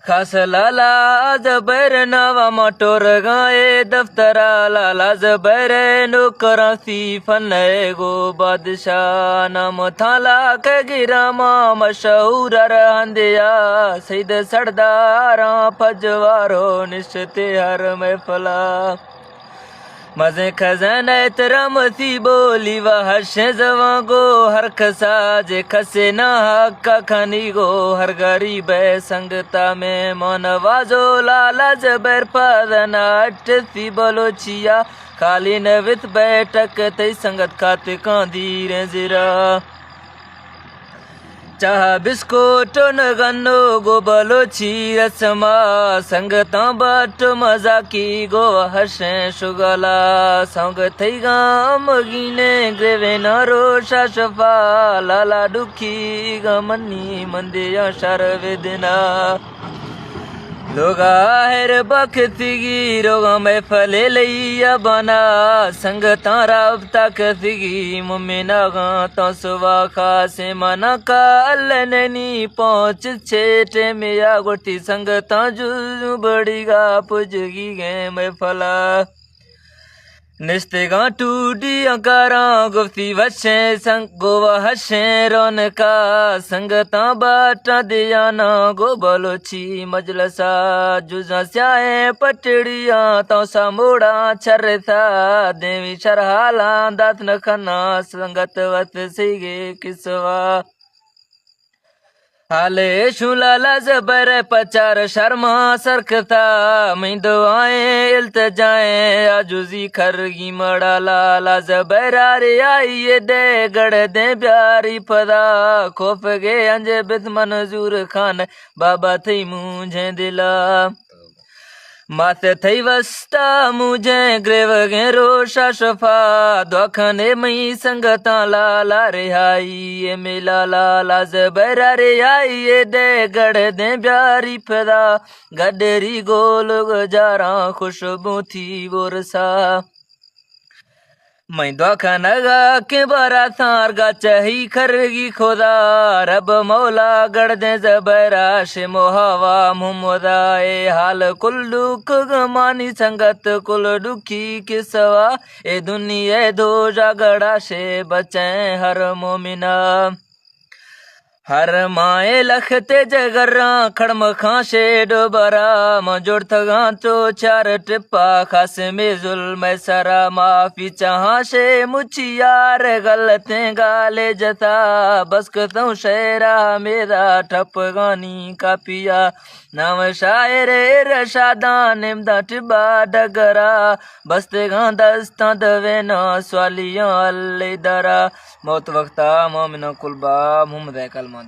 खास लाला ज़बैर नवा मोटोर गाए दफ्तरा लाला ज़बैर नौकरा सी फने गो बादशाह नाम थाला के गिरामा मशहूर रहंदिया सईद सरदारा पजवारो निश्ते हर महफला मजे खजाना तरम सी बोली वह जवा गो हर खसा जे खसे ना हक खनी गो हर गरीब संगता में मनवाजो लाला जबर पदना अट सी बलोचिया खाली नवित बैठक तई संगत खाते कांदी रे जिरा चाह बिस्कुट न गन्नो गो बलोची रसमा संगता बाट मजा की गो हर्षे शुगला संग थई गाम गिने ग्रेवे नारो शफा लाला दुखी गमनी मंदिया शर वेदना लोगा हेर बखतिगी रोगा में फले लिया बना संगता राबता कथिगी मुमिना गा तो सुवा खासे मना का अल्लनी पहुँच छेटे में या गोटी संगता जू बड़ीगा पुजगी गे में फला निस्तेगा टूटी अकारा गुफ्ती वशे संग गोवा हशे रौनका संगता बाटा दिया ना गो बलोची मजलसा जुजा स्याए पटड़िया तो समोड़ा छरसा देवी शरहाला दात न खना संगत वत सीगे किसवा हाले शुलाला जबर पचार शर्मा सरकता मैं दुआएं इल्तजाएं आजुजी खरगी मड़ा लाला जबर रे आई दे गड़ दे प्यारी पदा खोफ गे अंजे बित मंजूर खान बाबा थी मुझे दिला माते थई वस्ता मुझे ग्रेव गे रोशा शफा दखने मई संगता लाला रिहाई ये मिला लाला जबर रिहाई ये दे गड़ दे प्यारी फदा गडरी गोल गुजारा खुशबू थी बोरसा मैं दखनगा के बरा थार गा चही खरगी खुदा रब मौला गड़ दे जबरा शे मोहवा मुमदाए हाल कुल दुख गमानी संगत कुल दुखी किसवा ए दुनिया दो जागड़ा से बचे हर मोमिना हर माए लखते जगरा खड़म खाशे डोबरा मजोड़ थगा तो चार टिप्पा खास में जुल्म सरा माफी चाहा से मुछियार गलते गाले जता बस कतौ शेरा मेरा ठप गानी का पिया नाम शायर रशादा निमदा टिबा डगरा बसते गा दस्ता दवे ना स्वालियां अल्ले दरा मौत वक्ता मोमिना कुलबा मुहम्मद कलमा